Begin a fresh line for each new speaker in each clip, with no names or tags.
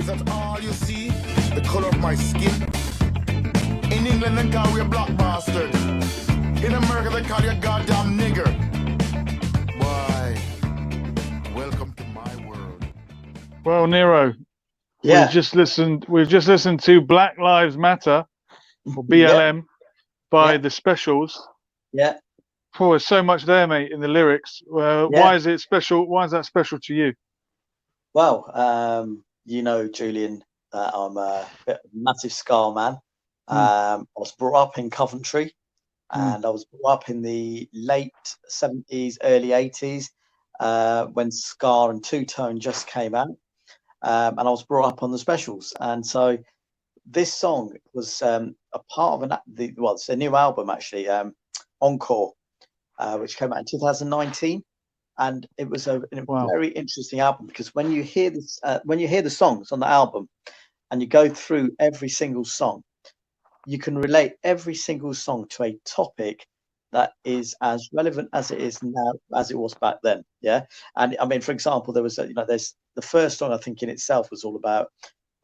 Is that all you see? The color of my skin? In England, they call you a black bastard. In America, they call you a goddamn nigger. Why? Welcome to my world.
Well, Niro,
Yeah.
We've just listened to Black Lives Matter, or BLM, by The Specials.
Yeah.
Oh, there's so much there, mate, in the lyrics. Why is it special? Why is that special to you?
Well, you know, Julian, I'm a massive ska man. I was brought up in Coventry, and I was brought up in the late 70s, early 80s, when ska and two-tone just came out. And I was brought up on The Specials. And so this song was a part of it's a new album, actually, Encore, which came out in 2019. And it was a very interesting album, because when you hear this, when you hear the songs on the album and you go through every single song, you can relate every single song to a topic that is as relevant as it is now as it was back then. Yeah. And I mean, for example, there's the first song, I think, in itself was all about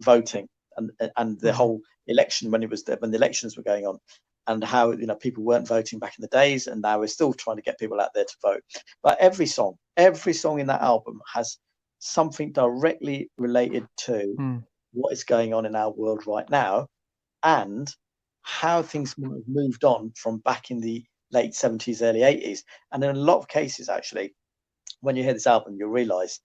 voting and the whole election when the elections were going on, and how, people weren't voting back in the days, and now we're still trying to get people out there to vote. But every song in that album has something directly related to what is going on in our world right now, and how things might have moved on from back in the late 70s, early 80s. And in a lot of cases, actually, when you hear this album, you'll realize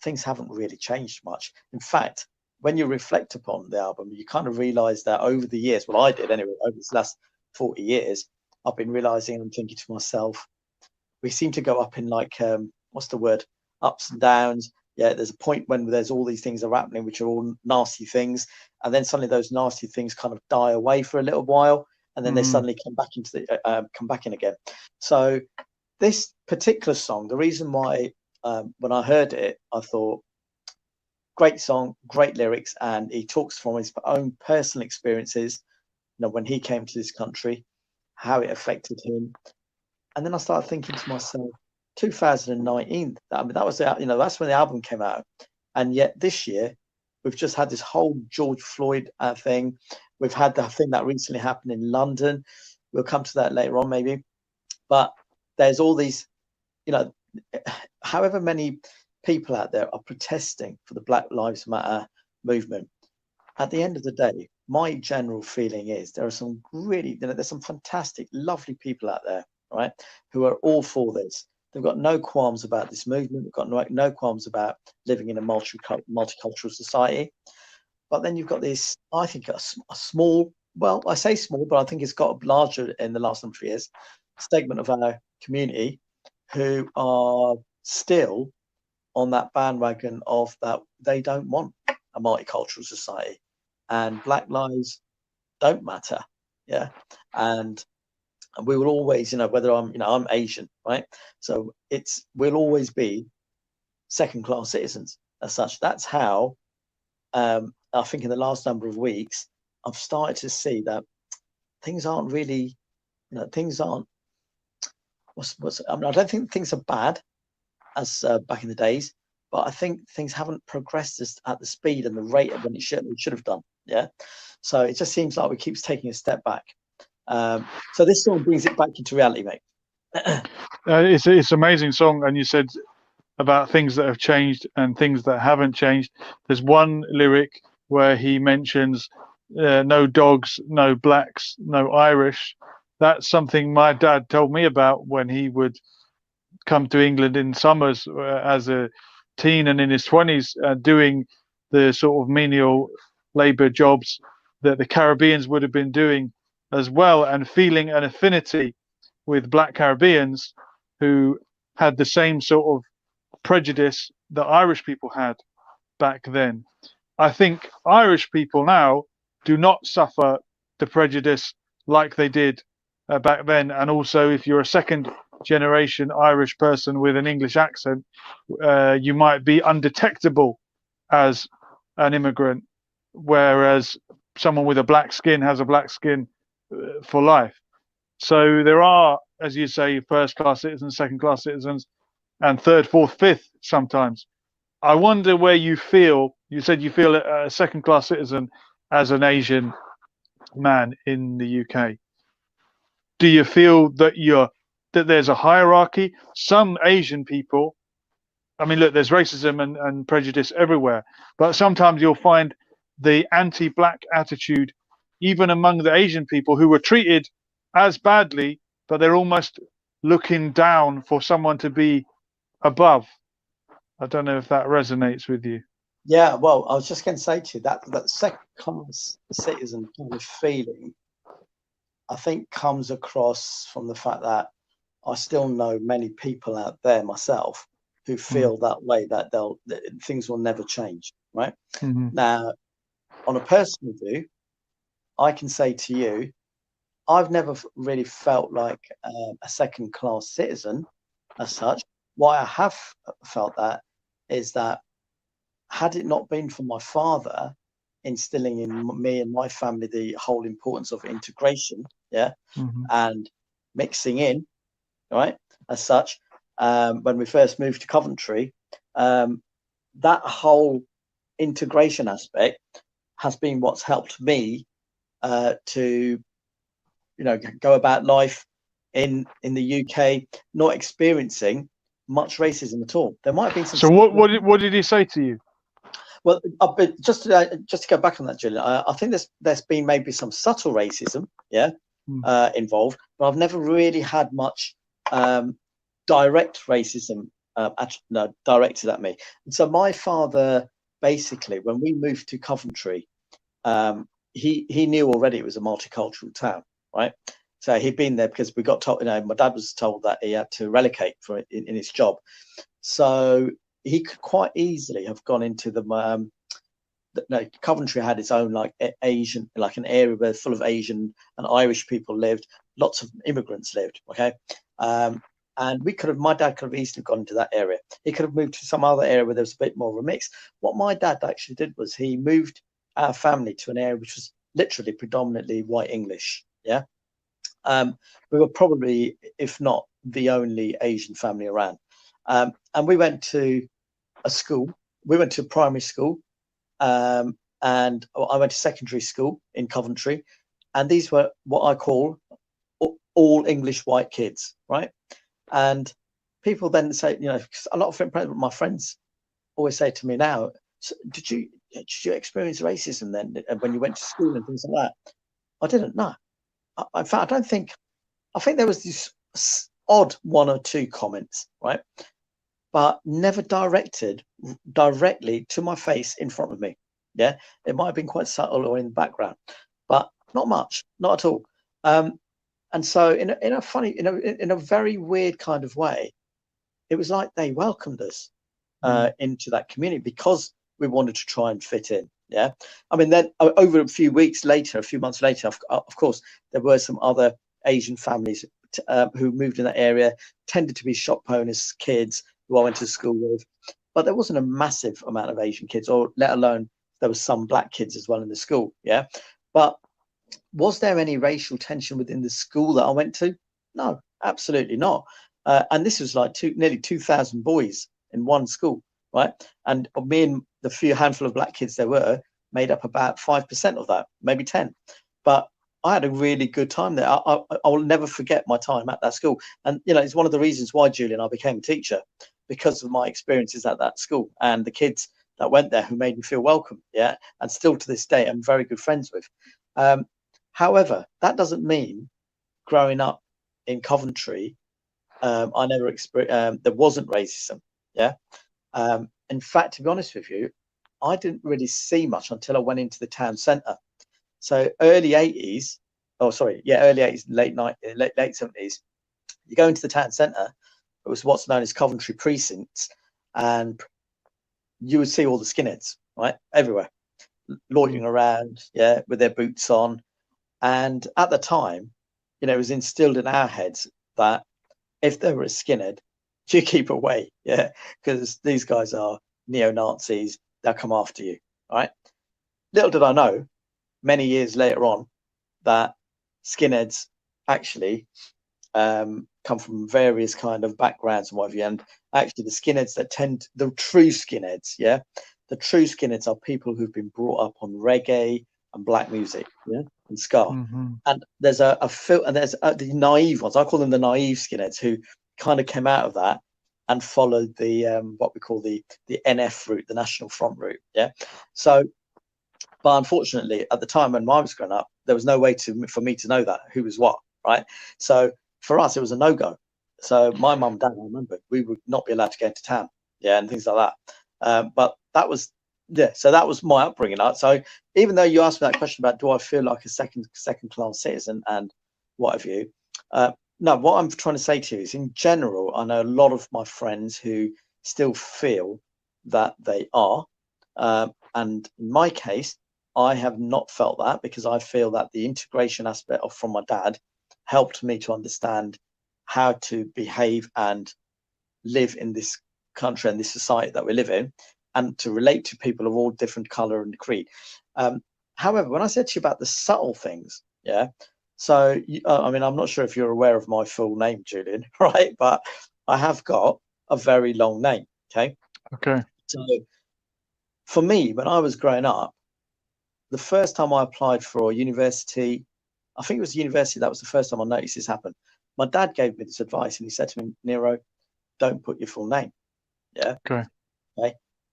things haven't really changed much. In fact, when you reflect upon the album, you kind of realize that over the years, well, I did anyway, over this last 40 years, I've been realizing and thinking to myself, we seem to go up in ups and downs. Yeah, there's a point when there's all these things are happening, which are all nasty things, and then suddenly those nasty things kind of die away for a little while, and then they suddenly come back in again. So this particular song, the reason why when I heard it, I thought, great song, great lyrics, and he talks from his own personal experiences, when he came to this country, how it affected him. And then I started thinking to myself, 2019, that was that's when the album came out, and yet this year we've just had this whole George Floyd thing. We've had the thing that recently happened in London. We'll come to that later on, maybe. But there's all these, however many people out there are protesting for the Black Lives Matter movement. At the end of the day, my general feeling is there are some really, there's some fantastic, lovely people out there, right, who are all for this. They've got no qualms about this movement. They've got no qualms about living in a multicultural society. But then you've got this, I think, a small, well, I say small, but I think it's got larger in the last number of years, segment of our community who are still on that bandwagon of that they don't want a multicultural society, and Black lives don't matter. Yeah. And we will always, whether I'm Asian, right? So we'll always be second-class citizens as such. That's how I think in the last number of weeks, I've started to see that things aren't really, things aren't, I don't think things are bad as back in the days, but I think things haven't progressed at the speed and the rate of when it should have done. Yeah. So it just seems like we keep taking a step back. So this song brings it back into reality, mate.
It's an amazing song, and you said about things that have changed and things that haven't changed. There's one lyric where he mentions no dogs, no blacks, no Irish. That's something my dad told me about when he would come to England in summers as a teen and in his 20s, doing the sort of menial labor jobs that the Caribbeans would have been doing as well, and feeling an affinity with Black Caribbeans who had the same sort of prejudice that Irish people had back then. I think Irish people now do not suffer the prejudice like they did back then. And also, if you're a second generation Irish person with an English accent, you might be undetectable as an immigrant, whereas someone with a black skin has a black skin for life. So there are, as you say, first-class citizens, second-class citizens, and third, fourth, fifth sometimes. I wonder where you feel You said you feel a second-class citizen as an Asian man in the UK. Do you feel that there's a hierarchy? Some Asian people, I mean, look, there's racism and prejudice everywhere, but sometimes you'll find the anti-black attitude even among the Asian people who were treated as badly, but they're almost looking down for someone to be above. I don't know if that resonates with you.
Yeah, well, I was just going to say to you that second-class citizen kind of feeling, I think, comes across from the fact that I still know many people out there myself who feel that way, that things will never change, right?
Mm-hmm.
Now, on a personal view, I can say to you, I've never really felt like a second-class citizen as such. Why I have felt that is that had it not been for my father instilling in me and my family the whole importance of integration, and mixing in, right, as such, when we first moved to Coventry, that whole integration aspect has been what's helped me to, go about life in the UK, not experiencing much racism at all. There might have been some.
So what did he say to you?
Well, just to go back on that, Julian, I think there's been maybe some subtle racism, involved, but I've never really had much direct racism directed at me. And so my father, basically, when we moved to Coventry, he knew already it was a multicultural town, right? So he'd been there because we got told, my dad was told that he had to relocate in his job. So he could quite easily have gone into Coventry had its own like Asian, like an area where full of Asian and Irish people lived, lots of immigrants lived. Okay. And my dad could have easily gone into that area. He could have moved to some other area where there was a bit more of a mix. What my dad actually did was he moved our family to an area which was literally predominantly white English. Yeah. We were probably, if not the only Asian family around. And we went to a school. We went to primary school, and I went to secondary school in Coventry. And these were what I call all English white kids, right? And people then say, a lot of my friends always say to me now, so did you experience racism then when you went to school and things like that? I didn't know. In fact, I think there was this odd one or two comments, right? But never directly to my face in front of me. Yeah, it might have been quite subtle or in the background, but not much, not at all. And so in a funny, in a very weird kind of way, it was like they welcomed us into that community because we wanted to try and fit in. Yeah, I mean, then over a few months later, of course, there were some other Asian families who moved in that area, tended to be shop owners' kids who I went to school with, but there wasn't a massive amount of Asian kids, or let alone there was some black kids as well in the school. Yeah, but was there any racial tension within the school that I went to? No, absolutely not. And this was like nearly 2,000 boys in one school, right? And me and the handful of black kids there were made up about 5% of that, maybe 10. But I had a really good time there. I will never forget my time at that school. And, it's one of the reasons why, Julian, I became a teacher, because of my experiences at that school and the kids that went there who made me feel welcome. Yeah. And still to this day, I'm very good friends with. However, that doesn't mean growing up in Coventry, I never experienced, there wasn't racism. Yeah. In fact, to be honest with you, I didn't really see much until I went into the town centre. So early 80s, late 70s, you go into the town centre, it was what's known as Coventry precincts, and you would see all the skinheads, right, everywhere, loitering around, with their boots on. And at the time, it was instilled in our heads that if there were a skinhead, you keep away, because these guys are neo-Nazis, they'll come after you, right? Little did I know, many years later on, that skinheads actually come from various kind of backgrounds and what have you. And actually the skinheads the true skinheads, the true skinheads are people who've been brought up on reggae and black music, yeah, and ska. And there's and there's the naive ones. I call them the naive skinheads who kind of came out of that and followed the what we call the NF route, the National Front route, yeah. So, but unfortunately, at the time when I was growing up, there was no way for me to know that who was what, right? So for us, it was a no-go. So my mum and dad, I remember, we would not be allowed to go into town, yeah, and things like that. But that was, yeah, so that was my upbringing. So even though you asked me that question about do I feel like a second class citizen and what have you, no, what I'm trying to say to you is, in general, I know a lot of my friends who still feel that they are, and in my case, I have not felt that, because I feel that the integration aspect from my dad helped me to understand how to behave and live in this country and this society that we live in, and to relate to people of all different color and creed. However, when I said to you about the subtle things, yeah, so I mean, I'm not sure if you're aware of my full name, Julian, right? But I have got a very long name. Okay. So for me, when I was growing up, the first time I applied for a university, I think it was university, that was the first time I noticed this happen. My dad gave me this advice, and he said to me, Niro, don't put your full name. Yeah.
Okay.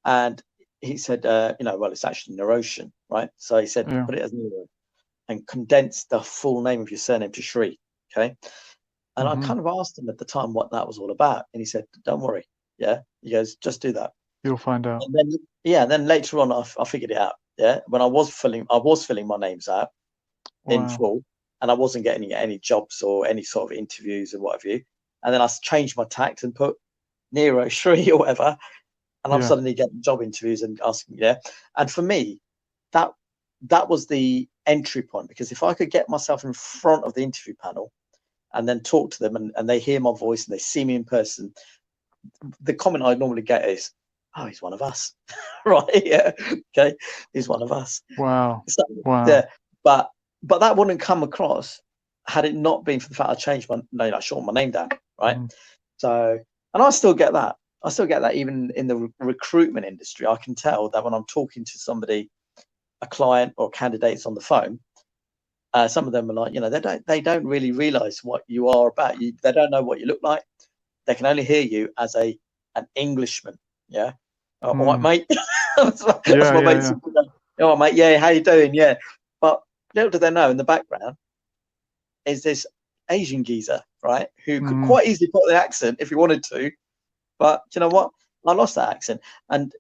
And he said, well, it's actually Neroshan, right? So he said, put it as Niro and condense the full name of your surname to Shri. Okay. And I kind of asked him at the time what that was all about. And he said, don't worry. Yeah. He goes, just do that.
You'll find out.
And then later on, I figured it out. Yeah. When I was filling my names out in full, and I wasn't getting any jobs or any sort of interviews and what have you. And then I changed my tact and put Niro, Shri or whatever. And I'm suddenly getting job interviews and asking, yeah. And for me, that was the entry point, because if I could get myself in front of the interview panel and then talk to them, and they hear my voice and they see me in person, the comment I normally get is, oh, he's one of us. Right. Yeah. Okay. He's one of us.
Wow.
So, yeah. But that wouldn't come across had it not been for the fact I changed I shortened my name down. Right. So, and I still get that. Even in the recruitment industry. I can tell that when I'm talking to somebody, a client or candidates on the phone, some of them are like, they don't really realize what you are about. They don't know what you look like. They can only hear you as an Englishman. Yeah. All right, mate. That's my mate. All right, mate. Yeah. How you doing? Yeah. But little do they know, in the background is this Asian geezer, right? Who could quite easily put the accent if he wanted to. But you know what? I lost that accent, and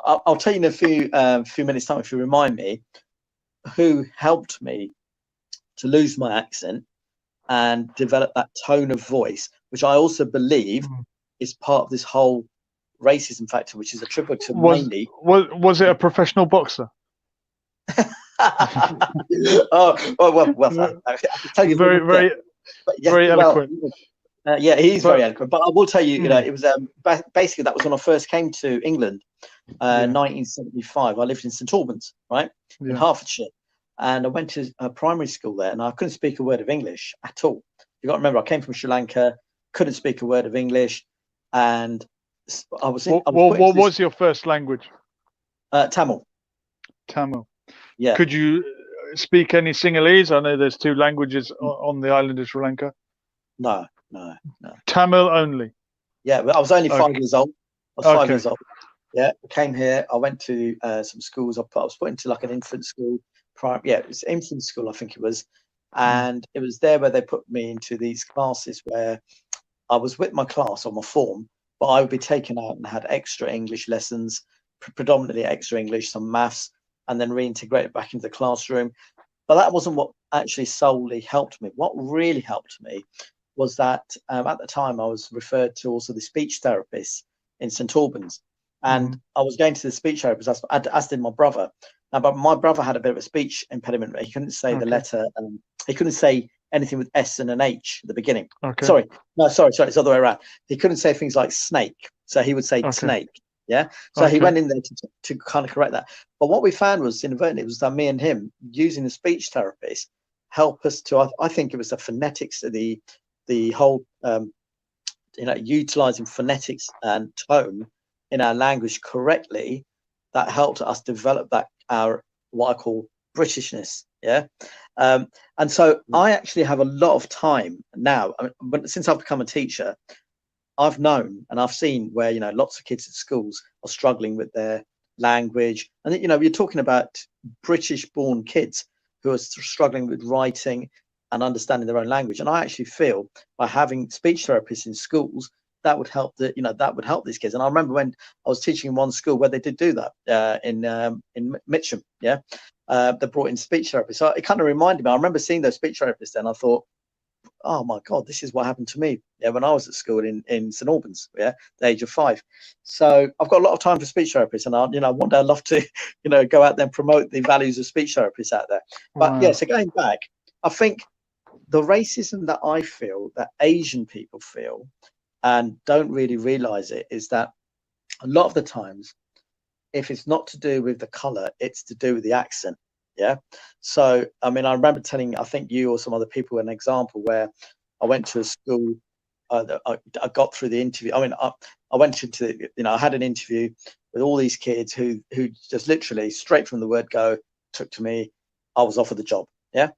I'll tell you in a few minutes' time, if you remind me, who helped me to lose my accent and develop that tone of voice, which I also believe is part of this whole racism factor, which is attributed to mainly.
Was it a professional boxer?
Well, I can tell you
very eloquent.
Yeah, he's very eloquent. But I will tell you, it was basically that was when I first came to England, 1975. I lived in St Albans, right, in Hertfordshire, and I went to a primary school there, and I couldn't speak a word of English at all. You got to remember, I came from Sri Lanka, couldn't speak a word of English, and I was. What
was your first language?
Tamil.
Tamil.
Yeah.
Could you speak any Sinhalese? I know there's two languages on the island of Sri Lanka.
No.
Tamil only.
Yeah, I was only 5 years old. I was 5 years old. Yeah, I came here. I went to some schools. I was put into like an infant school. It was infant school, I think it was. And it was there where they put me into these classes where I was with my class on my form, but I would be taken out and had extra English lessons, predominantly extra English, some maths, and then reintegrated back into the classroom. But that wasn't what actually solely helped me. What really helped me was that at the time I was referred to also the speech therapist in St Albans, and I was going to the speech therapist, as did my brother. Now, but my brother had a bit of a speech impediment. He couldn't say the letter. He couldn't say anything with S and an H at the beginning. Sorry, it's the other way around. He couldn't say things like snake, so he would say snake. Yeah. So he went in there to kind of correct that. But what we found was inadvertently was that me and him using the speech therapist help us to. I think it was the phonetics of the whole, utilizing phonetics and tone in our language correctly, that helped us develop that our what I call Britishness. Yeah. And so I actually have a lot of time now. I mean, since I've become a teacher, I've known and I've seen where, you know, lots of kids at schools are struggling with their language. And, you know, you're talking about British born kids who are struggling with writing and understanding their own language. And I actually feel by having speech therapists in schools, that would help that would help these kids. And I remember when I was teaching in one school where they did do that in Mitcham. Yeah. They brought in speech therapists. So it kind of reminded me, I remember seeing those speech therapists then. I thought, oh my God, this is what happened to me. Yeah, when I was at school in St Albans, yeah, the age of 5. So I've got a lot of time for speech therapists, and one day I'd love to, go out there and promote the values of speech therapists out there. But
Wow.
yeah, so going back, I think the racism that I feel, that Asian people feel, and don't really realize it, is that a lot of the times, if it's not to do with the color, it's to do with the accent. Yeah. So, I mean, I remember telling, I think you or some other people, an example where I went to a school. I got through the interview. I mean, I went into, I had an interview with all these kids who just literally straight from the word go took to me. I was offered the job. Yeah.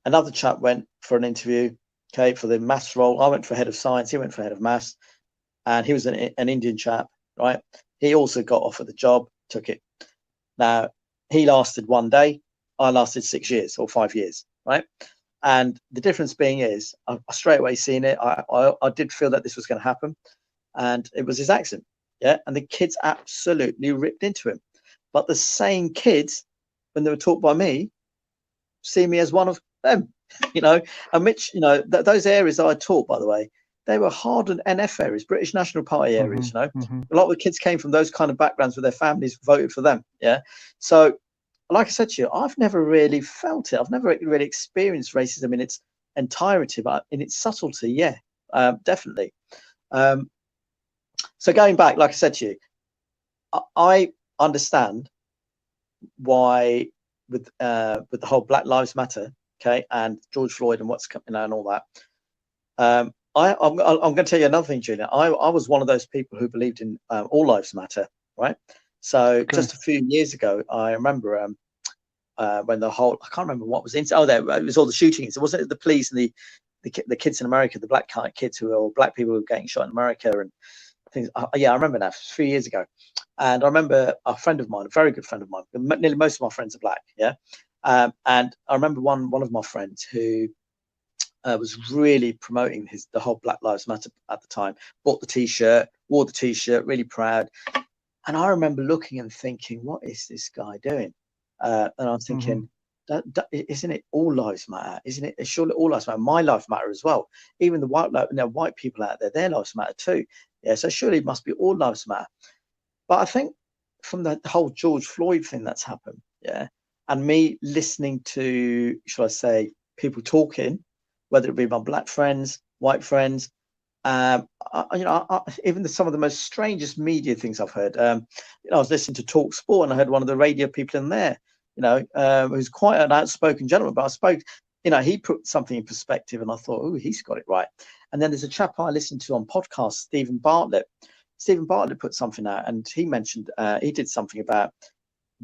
Another chap went for an interview, okay, for the maths role. I went for head of science. He went for head of maths, and he was an Indian chap, right? He also got offered the job, took it. Now, he lasted 1 day. I lasted 6 years or 5 years, right? And the difference being is, I straight away seen it. I did feel that this was going to happen, and it was his accent, yeah. And the kids absolutely ripped into him. But the same kids, when they were taught by me, see me as one of them, And which, those areas that I taught, by the way, they were hardened NF areas, British National Party areas. A lot of the kids came from those kind of backgrounds where their families voted for them, yeah. So, like I said to you, I've never really felt it. I've never really experienced racism in its entirety, but in its subtlety, yeah, definitely. So going back, like I said to you, I understand why with the whole Black Lives Matter, okay, and George Floyd and what's coming and all that. I'm going to tell you another thing, Julian. I was one of those people who believed in all lives matter, right? So just a few years ago, I remember when the whole, I can't remember what was it was all the shootings. It wasn't the police and the kids in America, the black kids who were all black people who were getting shot in America and things. Yeah, I remember that, 3 years ago. And I remember a friend of mine, a very good friend of mine, nearly most of my friends are black, yeah. And I remember one of my friends who was really promoting the whole Black Lives Matter at the time, bought the t-shirt, wore the t-shirt, really proud. And I remember looking and thinking, what is this guy doing? And I'm thinking, isn't it all lives matter? Isn't it? Surely all lives matter. My life matter as well. Even the white people out there, their lives matter too. Yeah. So surely it must be all lives matter. But I think from the whole George Floyd thing that's happened, yeah, and me listening to, shall I say, people talking, whether it be my black friends, white friends, even some of the most strangest media things I've heard. I was listening to Talk Sport and I heard one of the radio people in there, who's quite an outspoken gentleman, but I spoke, he put something in perspective and I thought, oh, he's got it right. And then there's a chap I listened to on podcast, Stephen Bartlett. Stephen Bartlett put something out and he mentioned, he did something about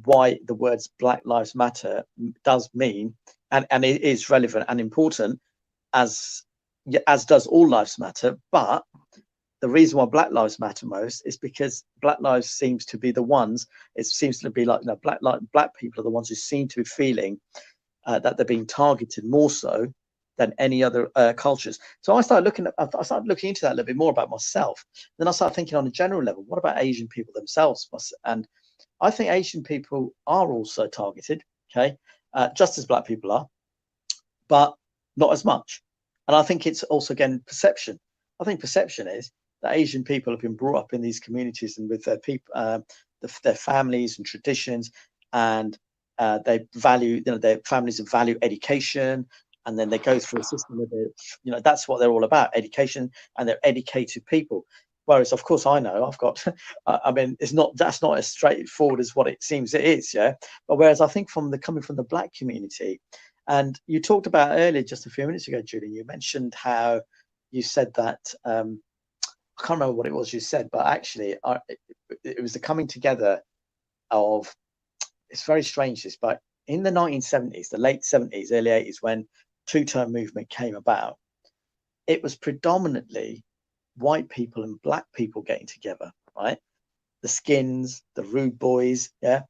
why the words Black Lives Matter does mean, and it is relevant and important as does all lives matter. But the reason why Black Lives matter most is because Black lives seems to be the ones, it seems to be like, black people are the ones who seem to be feeling that they're being targeted more so than any other cultures. So I started looking into that a little bit more about myself. Then I started thinking on a general level, what about Asian people themselves? And I think Asian people are also targeted, okay, just as black people are, but not as much. And I think it's also, again, perception. I think perception is that Asian people have been brought up in these communities and with their people, their families and traditions, and they value, their families value education, and then they go through a system where that's what they're all about, education, and they're educated people. Whereas, of course, I know I've got, I mean, that's not as straightforward as what it seems it is, yeah. But whereas I think coming from the black community, and you talked about earlier, just a few minutes ago, Julian, you mentioned how you said that, I can't remember what it was you said, but actually it was the coming together of, it's very strange this, but in the 1970s, the late 70s, early 80s, when two-tone movement came about, it was predominantly white people and black people getting together, right? The Skins, the Rude Boys, yeah.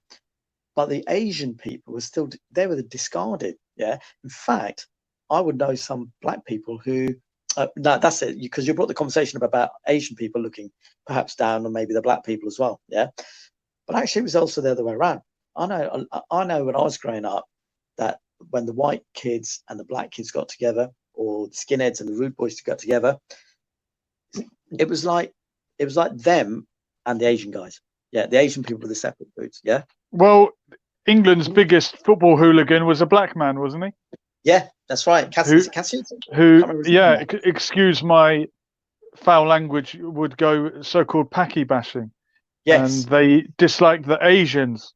But the Asian people were still, they were the discarded, yeah. In fact, I would know some black people who, no, that's it, because you brought the conversation about Asian people looking perhaps down on maybe the black people as well, yeah. But actually, it was also the other way around. I know when I was growing up that when the white kids and the black kids got together, or the skinheads and the rude boys got together, it was like them and the Asian guys. Yeah, the Asian people were the separate groups. Yeah.
Well, England's biggest football hooligan was a black man, wasn't he?
Yeah, that's right.
Excuse my foul language, would go so-called Paki bashing.
Yes.
And they disliked the Asians.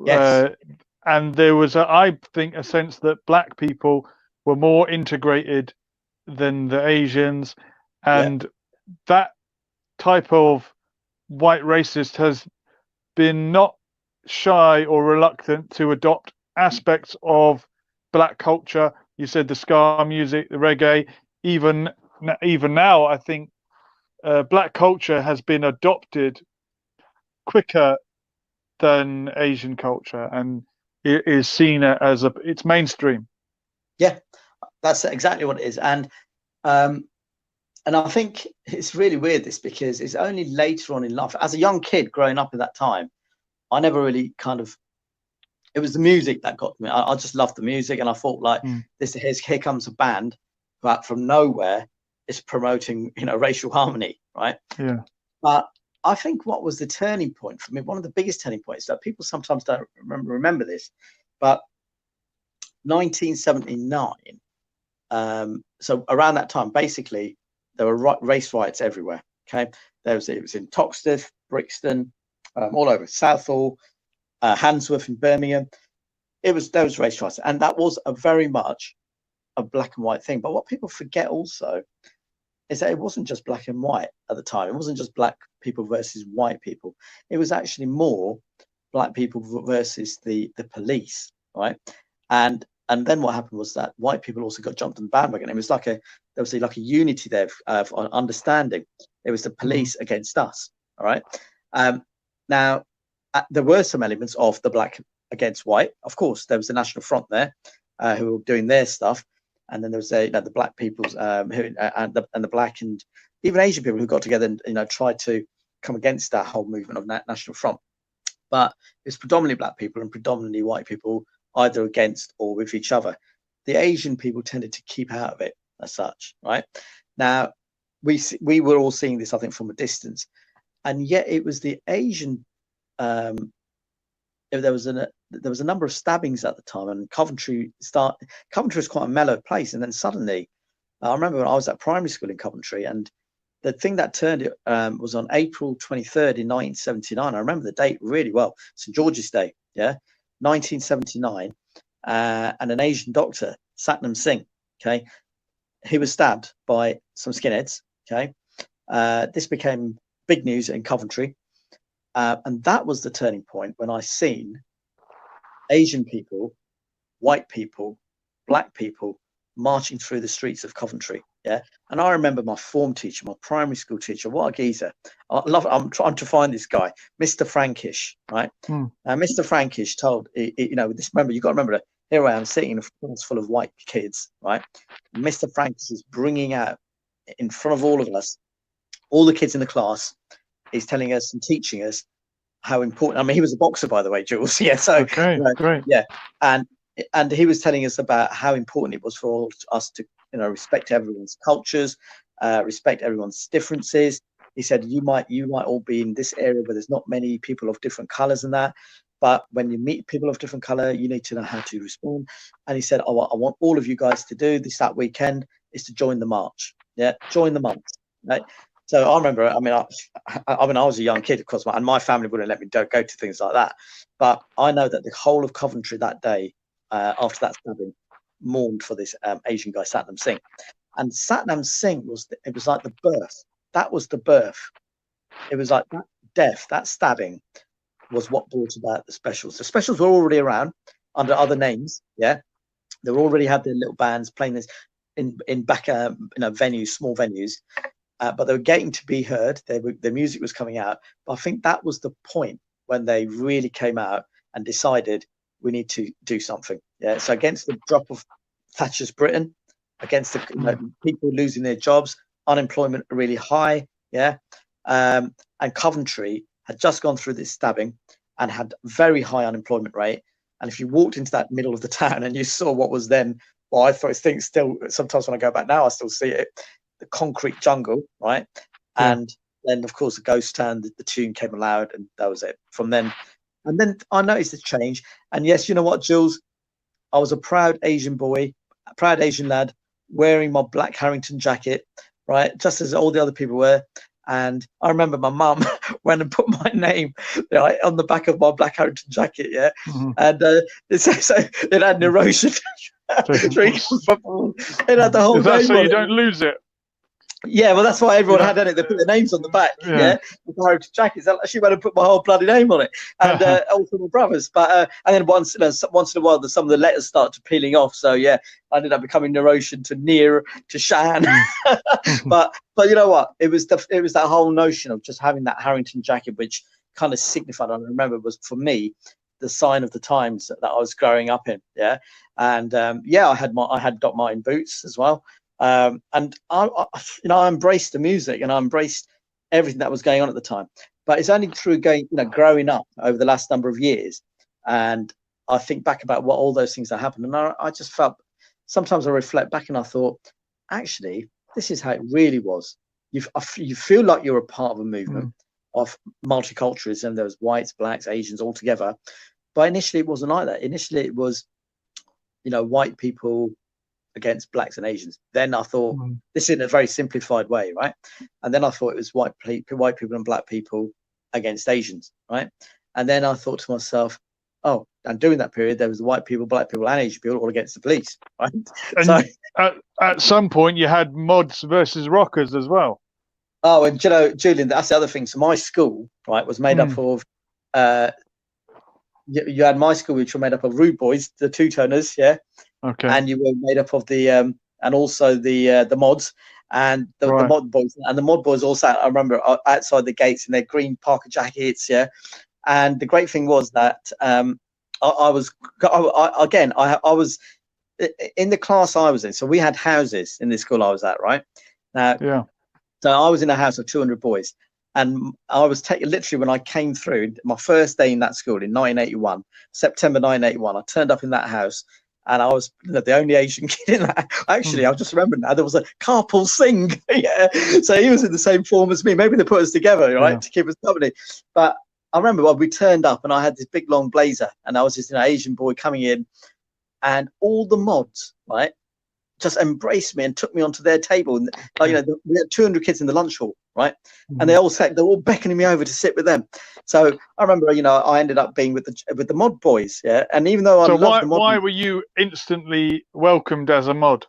Yes.
And there was, I think, a sense that black people were more integrated than the Asians. And that type of white racist has been not shy or reluctant to adopt aspects of black culture. You said the ska music, the reggae, even now, I think black culture has been adopted quicker than Asian culture, and it is seen as it's mainstream.
Yeah, that's exactly what it is. And I think it's really weird this, because it's only later on in life, as a young kid growing up at that time, I never really it was the music that got me. I just loved the music, and I thought like here comes a band that from nowhere is promoting, racial harmony, right?
Yeah.
But I think what was the turning point for me, one of the biggest turning points that people sometimes don't remember this, but 1979. So around that time, basically, there were race riots everywhere. Okay, it was in Toxteth, Brixton, all over Southall, Handsworth in Birmingham. There was race riots, and that was very much a black and white thing. But what people forget also is that it wasn't just black and white at the time. It wasn't just black people versus white people. It was actually more black people versus the police, right? And then what happened was that white people also got jumped on the bandwagon. It was there was like a unity there of understanding. It was the police against us, all right? Now, there were some elements of the black against white. Of course, there was the National Front there who were doing their stuff. And then there was the black people's and the black and even Asian people who got together and tried to come against that whole movement of National Front. But it's predominantly black people and predominantly white people, either against or with each other. The Asian people tended to keep out of it as such, right? Now, we were all seeing this, I think, from a distance, and yet it was the Asian. There was a number of stabbings at the time, and Coventry was quite a mellow place, and then suddenly, I remember when I was at primary school in Coventry, and the thing that turned it was on April 23rd in 1979. I remember the date really well. St. George's Day, yeah, 1979, and an Asian doctor, Satnam Singh, okay, he was stabbed by some skinheads, okay. This became big news in Coventry. And that was the turning point when I seen Asian people, white people, black people marching through the streets of Coventry. Yeah. And I remember my form teacher, my primary school teacher, what a geezer. I'm trying to find this guy, Mr. Frankish, right? Mr. Frankish told, remember, you got to remember that here I am sitting in a class full of white kids, right? And Mr. Frankish is bringing out in front of all of us, all the kids in the class. He's telling us and teaching us how important. I mean, he was a boxer, by the way, Jules. Yeah, so
okay, great.
Yeah, and he was telling us about how important it was for all us to, respect everyone's cultures, respect everyone's differences. He said you might all be in this area where there's not many people of different colours and that, but when you meet people of different colour, you need to know how to respond. And he said, I want all of you guys to do this that weekend is to join the march. Yeah, join the march. Right. So I remember, I was a young kid, of course, and my family wouldn't let me go to things like that. But I know that the whole of Coventry that day, after that stabbing, mourned for this Asian guy, Satnam Singh. And Satnam Singh was like the birth. That was the birth. It was like that death, that stabbing was what brought about the Specials. The Specials were already around under other names. Yeah, they already had their little bands playing this in back venues, small venues, but they were getting to be heard. Their music was coming out. But I think that was the point when they really came out and decided we need to do something. Yeah, so against the drop of Thatcher's Britain, against the people losing their jobs, unemployment really high. Yeah, and Coventry had just gone through this stabbing and had very high unemployment rate. And if you walked into that middle of the town and you saw what was then, well, I think still sometimes when I go back now, I still see it, the concrete jungle, right? Yeah. And then, of course, the ghost town, the tune came aloud, and that was it. From then, and then I noticed the change. And yes, you know what, Jules? I was a proud Asian boy, a proud Asian lad, wearing my black Harrington jacket, right? Just as all the other people were. And I remember my mum went and put my name on the back of my black Harrington jacket, yeah. Mm-hmm. And so it had Niro drinking football. It had the whole
Is that
name
so
on
you
it.
don't lose it?
Yeah, well, that's why everyone had it. They put their names on the back, yeah, with the Harrington jackets. I actually went and put my whole bloody name on it, and also my brothers. But and then once in a while, some of the letters started peeling off. So yeah, I ended up becoming Naroshan to Niro to Shan. but you know what? It was that whole notion of just having that Harrington jacket, which kind of signified. I remember was for me the sign of the times that I was growing up in. Yeah, and I had Doc Martin boots as well. And I embraced the music and I embraced everything that was going on at the time. But it's only through growing up over the last number of years, and I think back about what all those things that happened, and I just felt sometimes I reflect back and I thought, actually, this is how it really was. You feel like you're a part of a movement of multiculturalism. There was whites, blacks, Asians all together, but initially it wasn't like that. Initially it was, white people against blacks and Asians. Then I thought this is in a very simplified way, right? And then I thought it was white people and black people against Asians, right? And then I thought to myself, oh, and during that period there was white people, black people, and Asian people all against the police, right?
And
so
at some point you had mods versus rockers as well.
Oh, and Julian, that's the other thing. So my school, right, was made up of you had my school, which were made up of rude boys, the two-toners, yeah. Okay. And you were made up of the and also the mods and the mod boys, and the mod boys also, I remember, outside the gates in their green Parker jackets, yeah. And the great thing was that I was in the class I was in. So we had houses in the school I was at, right? Now, yeah. So I was in a house of 200 boys, and I was literally when I came through my first day in that school in 1981, September 1981. I turned up in that house. And I was the only Asian kid in that. Actually, I just remember now there was a Carpool Singh. Yeah, so he was in the same form as me. Maybe they put us together, right, to keep us company. But I remember we turned up, and I had this big long blazer, and I was just an Asian boy coming in, and all the mods, right, just embraced me and took me onto their table. And we had 200 kids in the lunch hall, right, and they were all beckoning me over to sit with them. So I remember, I ended up being with the mod boys, yeah. And even though
why were you instantly welcomed as a mod?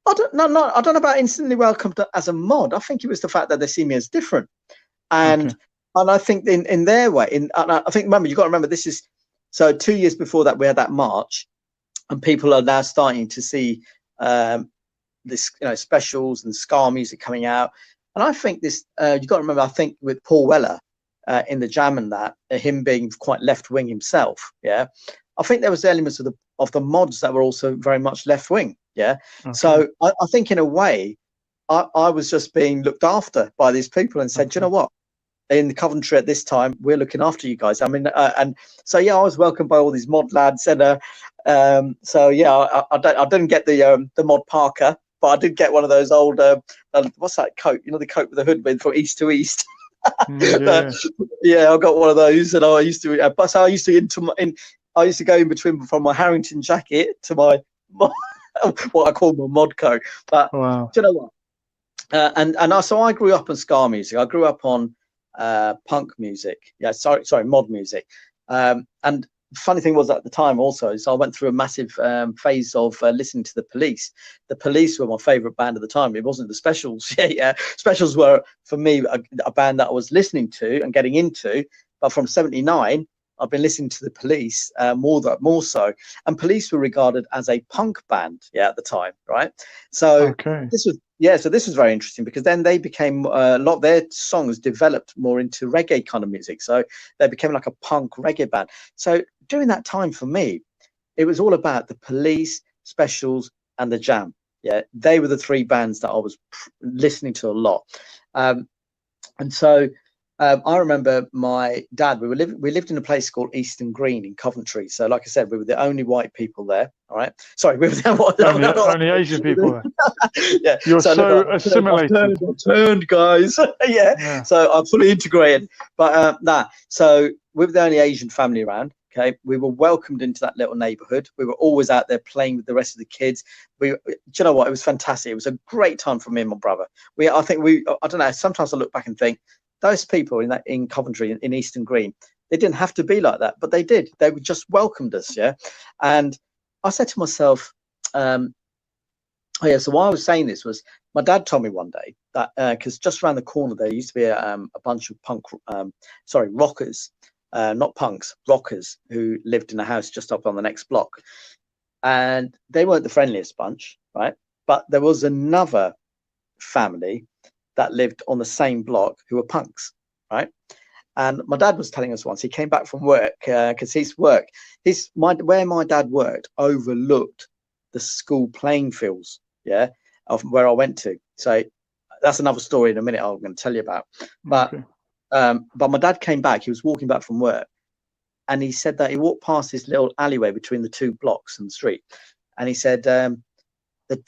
I don't know about instantly welcomed as a mod. I think it was the fact that they see me as different, and I think in their way, and I think remember, you got to remember this is so 2 years before that we had that march, and people are now starting to see this specials and ska music coming out, and I think this you got to remember. I think with Paul Weller. In the Jam and that, him being quite left wing himself, yeah. I think there was elements of the mods that were also very much left wing, yeah. Okay. So I think in a way, I was just being looked after by these people and said, you know what, in the Coventry at this time, we're looking after you guys. I mean, and so yeah, I was welcomed by all these mod lads, and so yeah, I didn't get the mod Parker, but I did get one of those old what's that coat? The coat with the hood from East to East. Yeah, I got one of those, and I used to go in between from my Harrington jacket to my what I call my mod coat. But do you know what? So I grew up on ska music. I grew up on punk music. Yeah, sorry, mod music. And funny thing was at the time also, so I went through a massive phase of listening to the Police. The Police were my favorite band at the time. It wasn't the Specials. Yeah. Specials were for me a band that I was listening to and getting into, But from 79, I've been listening to the Police more so, and Police were regarded as a punk band, at the time, right? So
Okay.
this was very interesting, because then they became a lot of their songs developed more into reggae kind of music, so they became like a punk reggae band. So during that time for me, it was all about the Police, Specials, and the Jam. Yeah, they were the three bands that I was listening to a lot. And so I remember my dad, we lived in a place called Eastern Green in Coventry. So like I said, we were the only white people there. All right. Sorry, we were the
only Asian people there.
Yeah.
You're so
I've
assimilated.
turned, guys. Yeah. So I'm fully integrated. But so we were the only Asian family around. Okay, we were welcomed into that little neighborhood. We were always out there playing with the rest of the kids. Do you know what? It was fantastic. It was a great time for me and my brother. I don't know. Sometimes I look back and think, those people in Coventry, in Eastern Green, they didn't have to be like that, but they did. They just welcomed us, yeah. And I said to myself, so why I was saying this was, my dad told me one day that because just around the corner there used to be a bunch of rockers. Not punks, rockers, who lived in a house just up on the next block. And they weren't the friendliest bunch, right? But there was another family that lived on the same block who were punks, right? And my dad was telling us once, he came back from work, because where my dad worked overlooked the school playing fields, of where I went to. So that's another story in a minute I'm going to tell you about. But
Okay.
But my dad came back. He was walking back from work, and he said that he walked past this little alleyway between the two blocks and the street, and he said that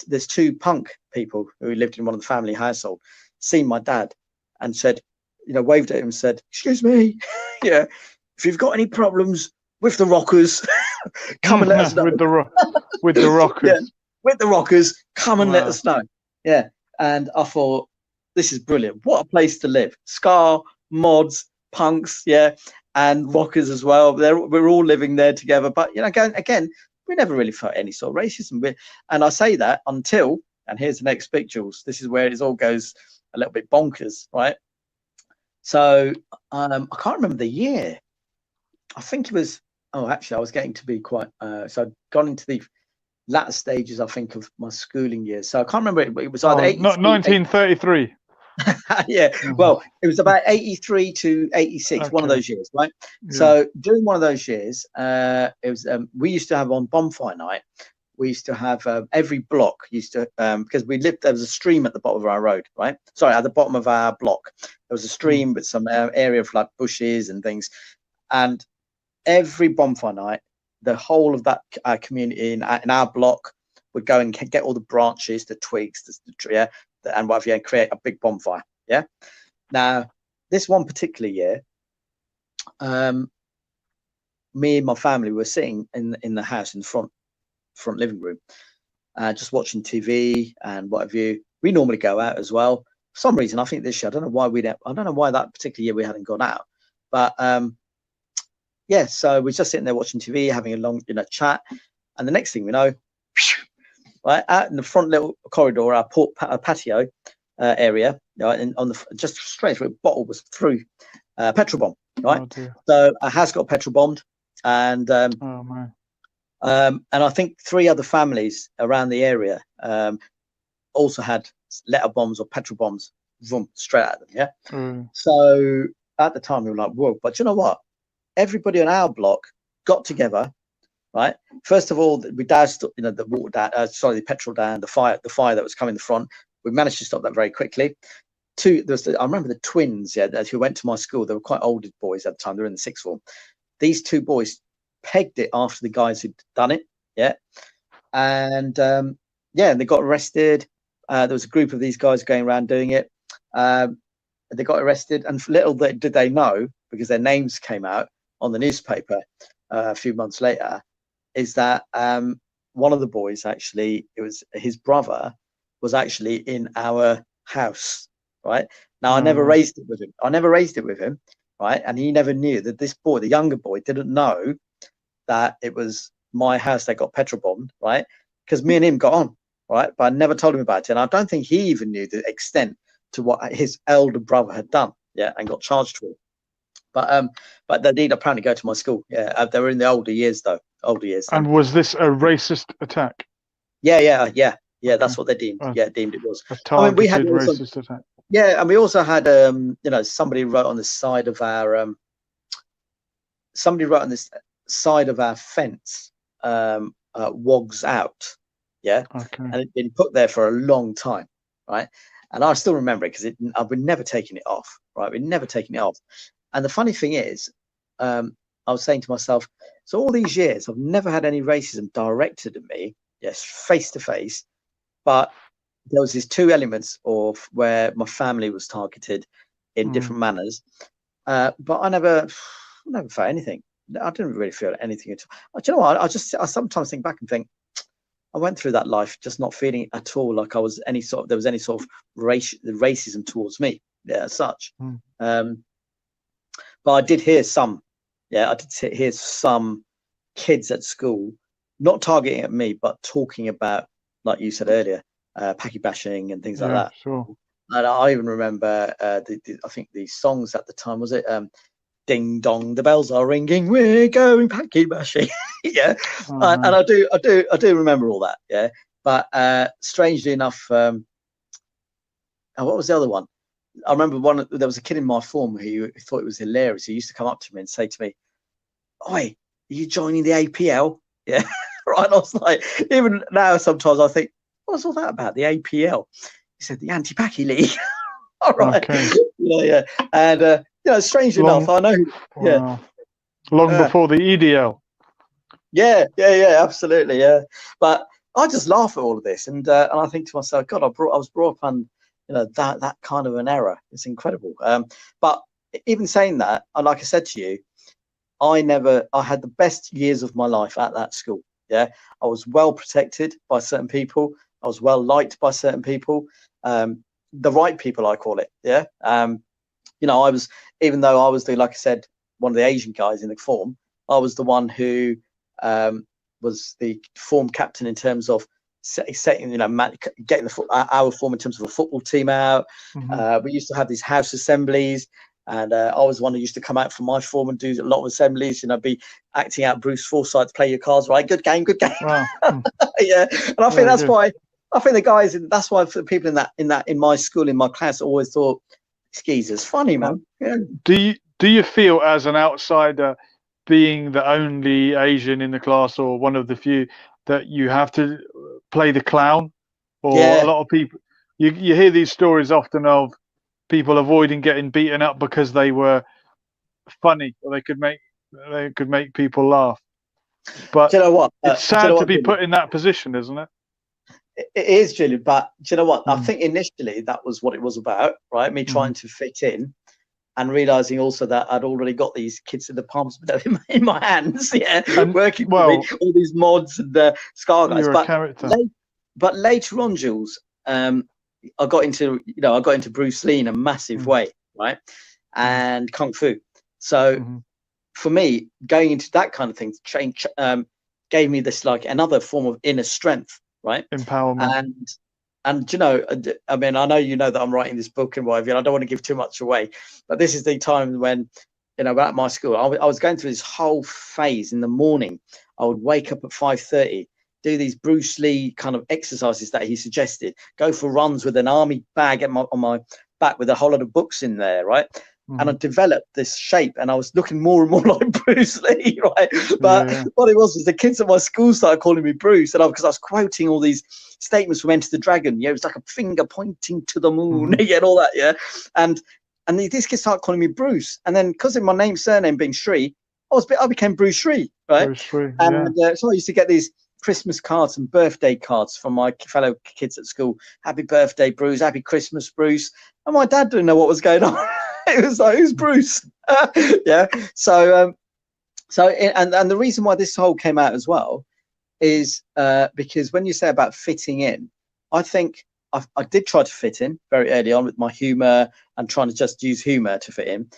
there's two punk people who lived in one of the family household seen my dad and said, waved at him and said, "Excuse me, if you've got any problems with the rockers, come and let us know."
with the rockers.
Yeah, with the rockers, come and let us know. Yeah, and I thought, this is brilliant. What a place to live. Ska, mods, punks, and rockers as well. We're all living there together. But again, we never really felt any sort of racism. And I say that until, and here's the next bit, Jules. This is where it all goes a little bit bonkers, right? So I can't remember the year. I think it was. Oh, actually, I was getting to be quite. So I'd gone into the latter stages, I think, of my schooling years. So I can't remember. It was either
1933.
Yeah, well, it was about 83 to 86, one of those years, right? Yeah. So during one of those years, it was we used to have on bonfire night. We used to have every block used to because there was a stream at the bottom of our road, right? Sorry, at the bottom of our block, there was a stream with some area of like bushes and things, and every bonfire night, the whole of that community in our block would go and get all the branches, the twigs, the tree, and whatever, and create a big bonfire. Yeah. Now, this one particular year, me and my family were sitting in the house in the front living room, just watching TV and what have you. We normally go out as well. For some reason, I think this year, I don't know why that particular year we hadn't gone out, but so we're just sitting there watching TV, having a long chat, and the next thing we know, right out in the front little corridor, our patio area, and on the just straight through, a bottle was through petrol bomb, right? Oh, so our house got petrol bombed, and
oh man.
And I think 3 other families around the area also had letter bombs or petrol bombs straight at them. Yeah. So at the time we were like, whoa! But you know what? Everybody on our block got together. Right. First of all, we doused, the water down. The petrol down. The fire that was coming in the front. We managed to stop that very quickly. I remember the twins, who went to my school. They were quite old boys at the time. They were in the 6th form. These 2 boys pegged it after the guys who'd done it. Yeah. And and they got arrested. There was a group of these guys going around doing it. They got arrested, and little did they know, because their names came out on the newspaper a few months later, is that one of the boys, actually, it was his brother, was actually in our house, right? Now, I never raised it with him, right? And he never knew that this boy, the younger boy, didn't know that it was my house that got petrol bombed, right? Because me and him got on, right? But I never told him about it. And I don't think he even knew the extent to what his elder brother had done, and got charged for it. But they did apparently go to my school. Yeah, they were in the older years though.
And was this a racist attack?
Yeah.
Okay.
That's what they deemed. Deemed it was.
A targeted
we had
racist attack.
Yeah, and we also had somebody wrote on the side of our fence, wogs out. Yeah.
Okay.
And it'd been put there for a long time, right? And I still remember it because I've been never taking it off, right? We'd never taken it off. And the funny thing is, I was saying to myself, so all these years I've never had any racism directed at me, yes, face to face, but there was these two elements of where my family was targeted in different manners, but I never felt anything. I didn't really feel anything at all. Do you know what? I sometimes think back and think I went through that life just not feeling at all like there was any sort of racism towards me, as such. But I did hear some kids at school not targeting at me, but talking about, like you said earlier, Paki bashing and things like that.
Sure.
And I even remember I think the songs at the time, was it Ding Dong, the bells are ringing, we're going Paki bashing. Yeah. And I do remember all that. Yeah. But strangely enough, and what was the other one? I remember there was a kid in my form who thought it was hilarious. He used to come up to me and say to me, "Oi, are you joining the APL?" Yeah. Right. And I was like, even now sometimes I think, what's all that about, the APL? He said, the Anti-Paki League. All right. Okay. Yeah. And strangely enough, I know.
Wow. Yeah. Long before the EDL.
Yeah, absolutely, yeah. But I just laugh at all of this, and I think to myself, God, I was brought up on that kind of an era. It's incredible. But even saying that, and like I said to you, I had the best years of my life at that school. Yeah, I was well protected by certain people. I was well liked by certain people, the right people, I call it. Yeah. I was, even though I was like I said, one of the Asian guys in the form, I was the one who was the form captain in terms of setting, getting our form in terms of a football team out. We used to have these house assemblies. And I was the one who used to come out from my form and do a lot of assemblies, be acting out Bruce Forsyth, play your cards right, good game. Wow. Yeah, and I think that's why the guys, that's why the people in my school, in my class, always thought Skeezer's funny, man. Yeah.
Do you feel, as an outsider, being the only Asian in the class or one of the few, that you have to play the clown? Or a lot of people, you hear these stories often of people avoiding getting beaten up because they were funny, or they could make people laugh. But
do you know what?
It's sad to be put in that position, isn't it?
It is, Julian. But do you know what? I think initially that was what it was about, right? Me trying to fit in, and realizing also that I'd already got these kids in the palms in my hands, and working with me, all these mods and Scar guys.
You're a character.
But later on, Jules, I got into Bruce Lee in a massive way, right? And Kung Fu. So for me, going into that kind of thing gave me this like another form of inner strength, right?
Empowerment.
And I mean, I know that I'm writing this book and whatever, and I don't want to give too much away, but this is the time when, at my school, I was going through this whole phase. In the morning, I would wake up at 5:30. Do these Bruce Lee kind of exercises that he suggested, go for runs with an army bag on my back with a whole lot of books in there, right? And I developed this shape, and I was looking more and more like Bruce Lee, right? But what it was the kids at my school started calling me Bruce, and because I was quoting all these statements from Enter the Dragon. It was like a finger pointing to the moon, and all that, and these kids started calling me Bruce, and then because of my surname being Shri, I became Bruce Shri, right?
Bruce Shri,
and so I used to get these Christmas cards and birthday cards from my fellow kids at school. Happy birthday, Bruce. Happy Christmas, Bruce. And my dad didn't know what was going on. It was like, who's Bruce? Yeah. So the reason why this whole came out as well is because when you say about fitting in, I think I did try to fit in very early on with my humor and trying to just use humor to fit in.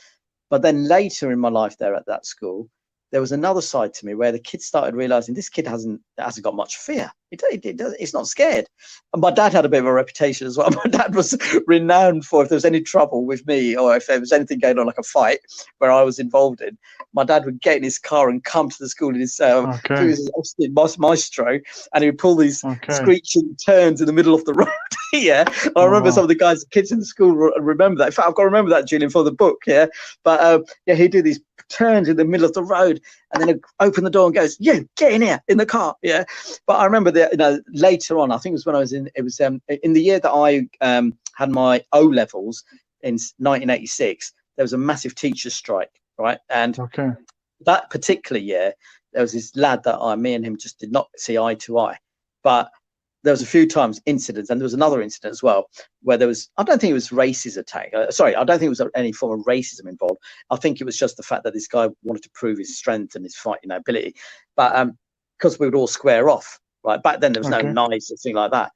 But then later in my life there at that school, there was another side to me where the kids started realizing this kid hasn't got much fear. It's not scared. And my dad had a bit of a reputation as well. My dad was renowned for, if there was any trouble with me or if there was anything going on, like a fight where I was involved in, my dad would get in his car and come to the school in his Austin Maestro, and he would pull these screeching turns in the middle of the road. Yeah, I remember some of the guys, kids in the school remember that. In fact, I've got to remember that, Julian, for the book. Yeah, but yeah, he'd do these turns in the middle of the road, and then he'd open the door and goes, "Yeah, get in here in the car." Yeah, but I remember that, you know, later on, I think it was when I was in the year that I had my O levels in 1986. There was a massive teachers' strike, right? And that particular year, there was this lad that me and him just did not see eye to eye, but there was a few times incidents, and there was another incident as well where there was, I don't think it was racist attack. Sorry, I don't think it was any form of racism involved. I think it was just the fact that this guy wanted to prove his strength and his fighting ability. But because we would all square off, right? Back then there was no knives or thing like that.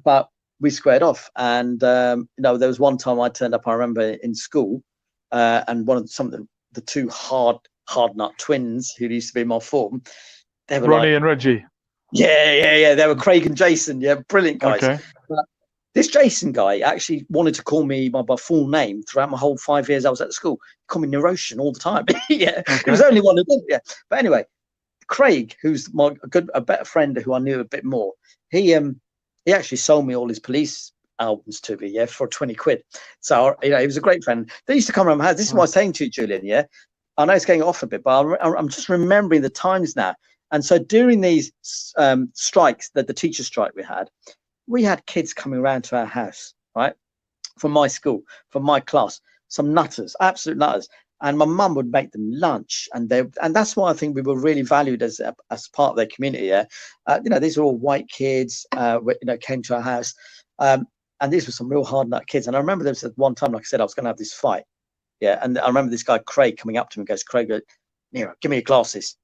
But we squared off, and you know, there was one time I turned up, I remember, in school, and some of the two hard nut twins who used to be in my form, they were
Ronnie and Reggie.
Yeah. They were Craig and Jason. Yeah, brilliant guys. But this Jason guy actually wanted to call me by my full name throughout my whole 5 years I was at the school. He called me Niro all the time. Yeah, he was the only one who did. Yeah, but anyway, Craig, who's a better friend who I knew a bit more, he actually sold me all his Police albums to me, yeah, for 20 quid. So, you know, he was a great friend. They used to come around my house. This is what I was saying to you, Julian. Yeah, I know it's going off a bit, but I'm just remembering the times now. And so during these strikes, the teacher strike we had kids coming around to our house, right, from my school, from my class, some nutters, absolute nutters. And my mum would make them lunch, and that's why I think we were really valued as part of their community. Yeah, you know, these are all white kids, you know, came to our house, and these were some real hard nut kids. And I remember there was one time, like I said, I was going to have this fight. Yeah, and I remember this guy Craig coming up to me and goes, "Craig, Niro, give me your glasses."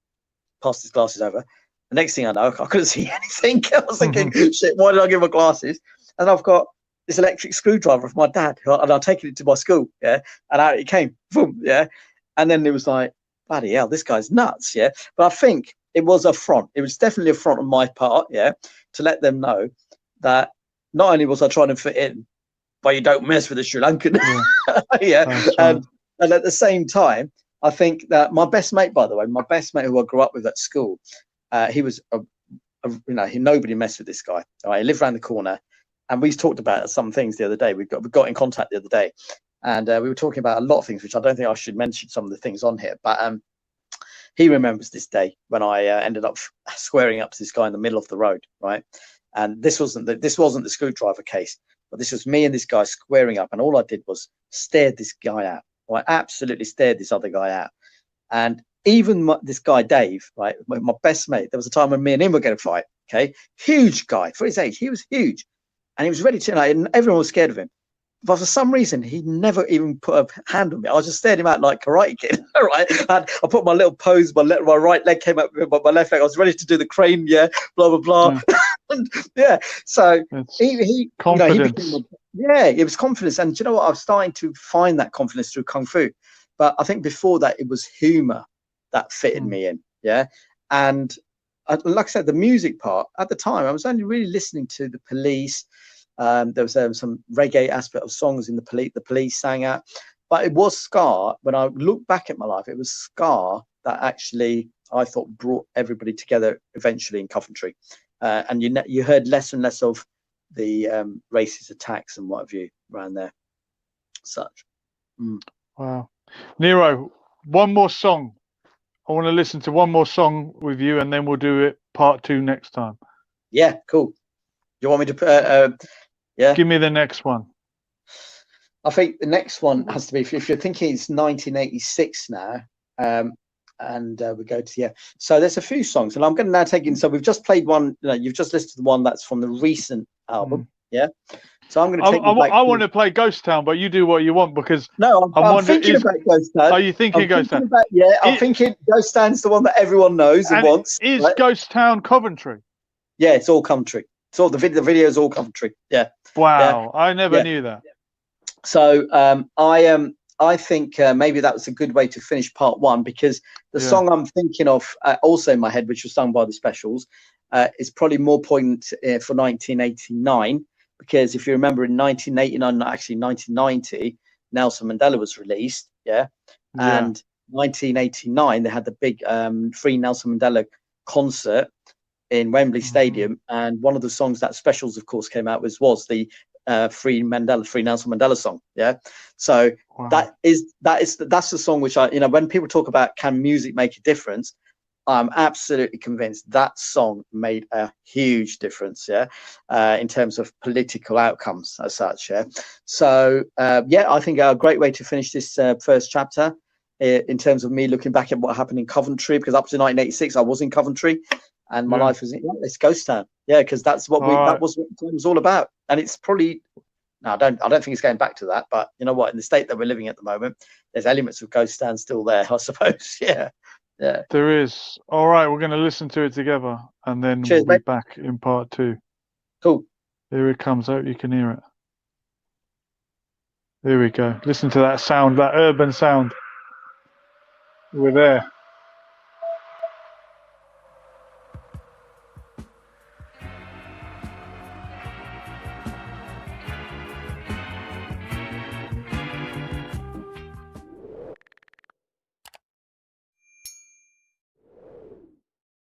Passed his glasses over. The next thing I know, I couldn't see anything. I was thinking, shit, why did I give my glasses? And I've got this electric screwdriver from my dad, and I've taken it to my school, yeah, and out it came, boom, yeah. And then it was like, bloody hell, this guy's nuts, yeah. But I think it was a front. It was definitely a front on my part, yeah, to let them know that not only was I trying to fit in, but you don't mess with the Sri Lankan, yeah. And at the same time, I think that my best mate, by the way, who I grew up with at school, he was, you know, nobody messed with this guy. All right, he lived around the corner, and we talked about some things the other day. We got in contact the other day, and we were talking about a lot of things, which I don't think I should mention some of the things on here. But he remembers this day when I ended up squaring up to this guy in the middle of the road, right? And this wasn't the screwdriver case, but this was me and this guy squaring up, and all I did was stare this guy out. I absolutely stared this other guy out. And even this guy, Dave, right, my best mate, there was a time when me and him were going to fight, okay? Huge guy for his age. He was huge. And he was ready to, and everyone was scared of him. But for some reason, he never even put a hand on me. I just stared him out like Karate Kid, right? And I put my little pose, my right leg came up with my left leg. I was ready to do the crane, yeah, blah, blah, blah. Yeah. So he confidence. You know, it was confidence. And do you know what? I was starting to find that confidence through Kung Fu. But I think before that, it was humor that fitted me in. Yeah. And like I said, the music part at the time, I was only really listening to the Police. There was some reggae aspect of songs in the Police sang out. But it was ska. When I look back at my life, it was ska that actually I thought brought everybody together eventually in Coventry. And you heard less and less of the racist attacks and what have you around there. Such.
Wow. Niro, one more song. I want to listen to one more song with you, and then we'll do it part 2 next time.
Yeah, cool. You want me to yeah?
Give me the next one.
I think the next one has to be, if you're thinking it's 1986 now, and we go to, so there's a few songs, and I'm going to now take in, so we've just played one, you know, you've just listed the one that's from the recent album, so I'm going to take
I want to play Ghost Town, but you do what you want, because
no, I'm thinking about Ghost Town.
Are you thinking Ghost Town?
I'm thinking Ghost Town's the one that everyone knows and wants.
Is Ghost Town Coventry?
Yeah, it's all Coventry. It's all the video is all Coventry. Yeah.
Wow, I never knew that.
So I think maybe that was a good way to finish part one, because the song I'm thinking of also in my head, which was sung by the Specials, is probably more poignant for 1989, because if you remember in 1989, actually 1990, Nelson Mandela was released, and 1989 they had the big Free Nelson Mandela concert in Wembley Stadium, and one of the songs that Specials, of course, came out with was the Free Nelson Mandela song. So that's the song which I, when people talk about can music make a difference, I'm absolutely convinced that song made a huge difference, in terms of political outcomes as such. So I think a great way to finish this first chapter in terms of me looking back at what happened in Coventry, because up to 1986 I was in Coventry, and my life was it's ghost town, because that's what that was what it was all about. And it's probably, no, I don't think it's going back to that, but you know what, in the state that we're living at the moment, there's elements of ghost town still there, I suppose.
There is. All right, we're going to listen to it together, and then
Cheers,
we'll be
mate.
back in part two.
Cool.
Here it comes. I hope you can hear it. Here we go. Listen to that sound, that urban sound. We're there.